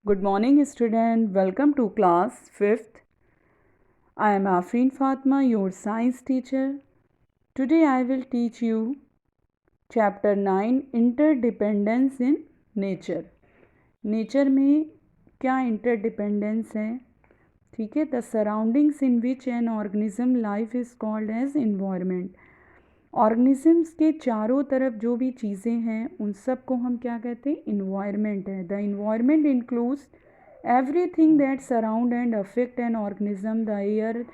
Good morning, student. Welcome to class 5th. I am Afreen Fatma, your science teacher. Today I will teach you chapter 9 Interdependence in Nature. Nature में क्या interdependence है, ठीक है. The surroundings in which an organism life is called as environment. Organisms के चारों तरफ जो भी चीज़ें हैं उन सब को हम क्या कहते हैं, इन्वायरमेंट है. The environment includes everything that surround and affect an organism, the air,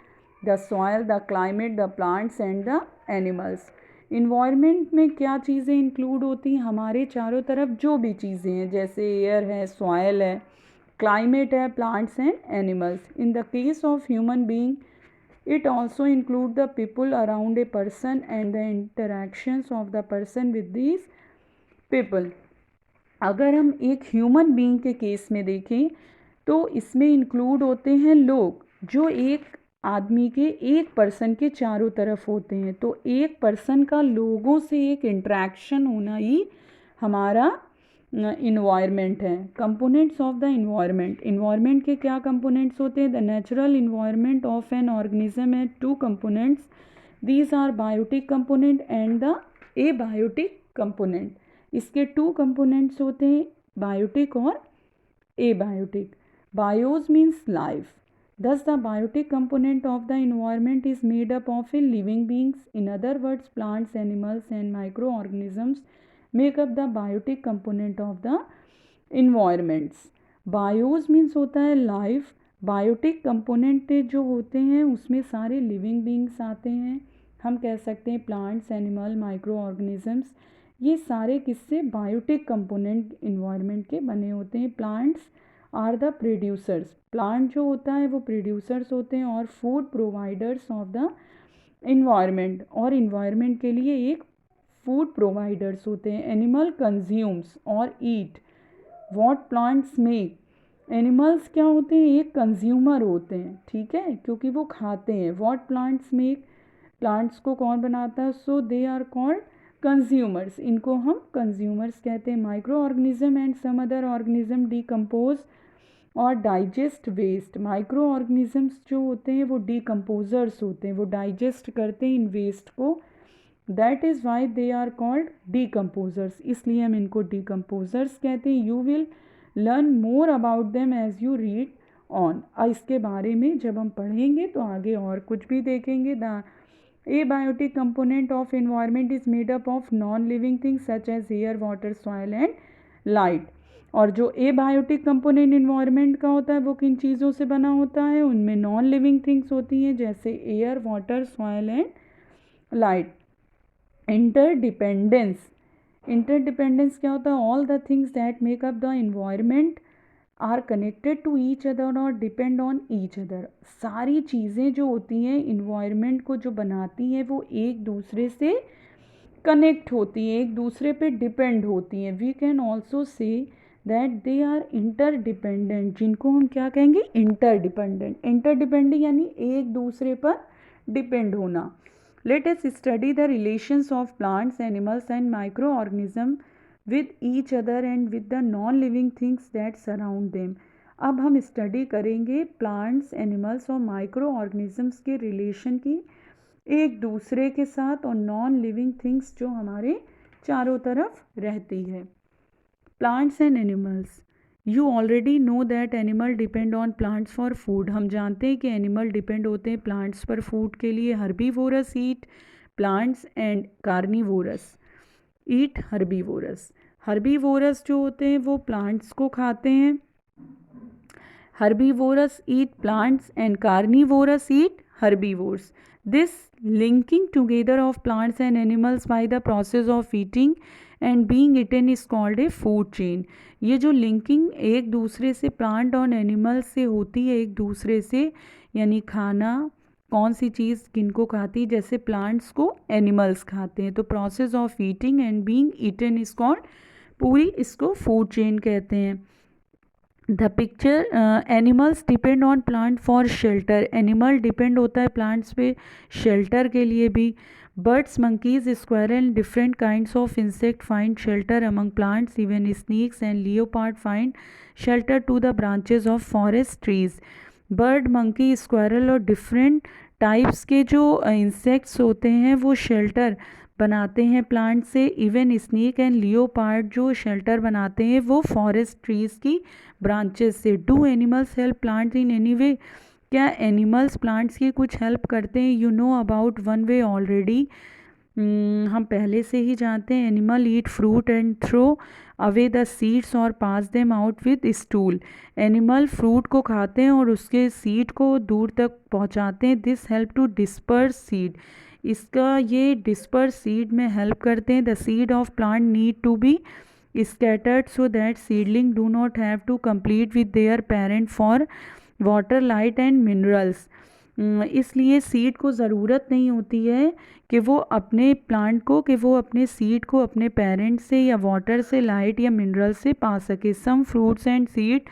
the soil, the climate, the plants and the animals. Environment में क्या चीज़ें इंक्लूड होती हैं, हमारे चारों तरफ जो भी चीज़ें हैं, जैसे एयर है, सॉयल है, क्लाइमेट है, plants and animals. In the case of human being it also include the people around a person and the interactions of the person with these people. अगर हम एक ह्यूमन बीइंग के case में देखें तो इसमें इंक्लूड होते हैं लोग, जो एक आदमी के, एक पर्सन के चारों तरफ होते हैं. तो एक पर्सन का लोगों से एक इंट्रैक्शन होना ही हमारा इन्वायरमेंट है. Components of the environment. Environment के क्या कंपोनेंट्स होते हैं. The natural environment of an organism has two components. These are biotic component and the abiotic component. इसके टू कंपोनेंट्स होते हैं, बायोटिक और abiotic. Bios means life. Thus the biotic component of the environment is made up of a living beings. In other words, plants, animals and microorganisms make up the biotic component of the environments. Bios means होता है life. Biotic component जो होते हैं उसमें सारे living beings आते हैं. हम कह सकते हैं plants, animal, microorganisms. ये सारे किससे, बायोटिक कंपोनेंट इन्वायरमेंट के बने होते हैं. Plants are the producers. Plant जो होता है वो प्रोड्यूसर्स होते हैं और food providers of the environment, और इन्वायरमेंट के लिए एक फूड प्रोवाइडर्स होते हैं. एनिमल कंज्यूम्स और ईट व्हाट प्लांट्स मेक. एनिमल्स क्या होते हैं, एक कंज्यूमर होते हैं, ठीक है, क्योंकि वो खाते हैं. व्हाट प्लांट्स मेक, प्लांट्स को कौन बनाता है, so they are called consumers. इनको हम कंज्यूमर्स कहते हैं. Microorganism and some other organism decompose और डाइजेस्ट वेस्ट. माइक्रो ऑर्गेनिजम्स जो होते हैं वो डिकम्पोजर्स होते हैं, वो डाइजेस्ट करते हैं इन वेस्ट को. That is why they are called decomposers, इसलिए हम इनको डिकम्पोजर्स कहते हैं. You will learn more about them as you read on. इसके बारे में जब हम पढ़ेंगे तो आगे और कुछ भी देखेंगे. The abiotic component of environment is made up of non-living things such as air, water, soil and light. और जो abiotic component environment का होता है वो किन चीज़ों से बना होता है, उनमें नॉन लिविंग थिंग्स होती हैं जैसे air, water, soil and light. Interdependence. Interdependence क्या होता है, all the things that make up the environment are connected to each other और डिपेंड ऑन ईच अदर. सारी चीज़ें जो होती हैं इन्वायरमेंट को जो बनाती हैं वो एक दूसरे से कनेक्ट होती हैं, एक दूसरे पे डिपेंड होती हैं. We can also say that they are interdependent, जिनको हम क्या कहेंगे, इंटरडिपेंडेंट. इंटरडिपेंडेंट यानी एक दूसरे पर डिपेंड होना. Let us study the relations of plants, animals and micro organism with each other and with the non-living things that surround them. अब हम स्टडी करेंगे प्लांट्स, एनिमल्स और माइक्रो ऑर्गेनिजम्स के रिलेशन की एक दूसरे के साथ और नॉन लिविंग थिंग्स जो हमारे चारों तरफ रहती है. Plants and animals. You already know that animal depend on plants for food. हम जानते हैं कि एनिमल डिपेंड होते हैं प्लांट्स पर फूड के लिए. Herbivores eat plants and carnivores eat herbivores. Herbivores जो होते हैं वो प्लांट्स को खाते हैं. Herbivores eat plants and carnivores eat herbivores. This linking together of plants and animals by the process of eating and being eaten is called a food chain. ये जो linking एक दूसरे से प्लांट और एनिमल्स से होती है, एक दूसरे से, यानी खाना, कौन सी चीज़ किनको खाती है, जैसे प्लांट्स को एनिमल्स खाते हैं, तो process of eating and being eaten is called, पूरी इसको फूड चेन कहते हैं. The picture. Animals depend on plant for shelter. Animal depend होता है प्लांट्स पे शेल्टर के लिए भी. Birds, monkeys, squirrel and different kinds of insect find shelter among plants. Even snakes and leopard find shelter to the branches of forest trees. Bird, monkey, squirrel और different types के जो insects होते हैं वो shelter बनाते हैं plant से. Even snake and leopard जो शेल्टर बनाते हैं वो फॉरेस्ट ट्रीज़ की ब्रांचेस से. Do animals help plants in any way? क्या एनिमल्स प्लांट्स की कुछ हेल्प करते हैं? You know about one way already. हम पहले से ही जानते हैं. Animal eat fruit and throw away the seeds और pass them out with stool. Animal fruit को खाते हैं और उसके सीड को दूर तक पहुंचाते हैं. This help to disperse seed. इसका ये डिस्पर्स सीड में हेल्प करते हैं. The seed of plant need to be scattered so that seedling do not have to compete with their parent for water, light and minerals. इसलिए seed को ज़रूरत नहीं होती है कि वो अपने प्लांट को कि वो अपने सीड को अपने पेरेंट से या वाटर से, लाइट या मिनरल से पा सके. Some fruits and seed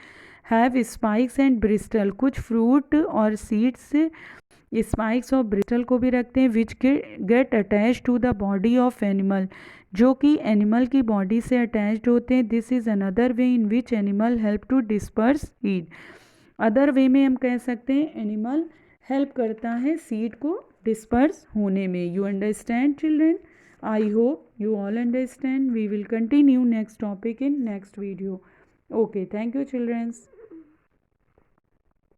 have spikes and bristle. कुछ फ्रूट और सीड्स स्पाइक्स और ब्रिस्टल को भी रखते हैं. Which get attach to the body of animal. जो कि एनिमल की बॉडी से अटैच्ड होते हैं. This is another way in which animal help to disperse seed. Other way में हम कह सकते हैं एनिमल हेल्प करता है सीड को डिस्पर्स होने में. You understand children? I hope you all understand. We will continue next topic in next video. Okay, thank you children.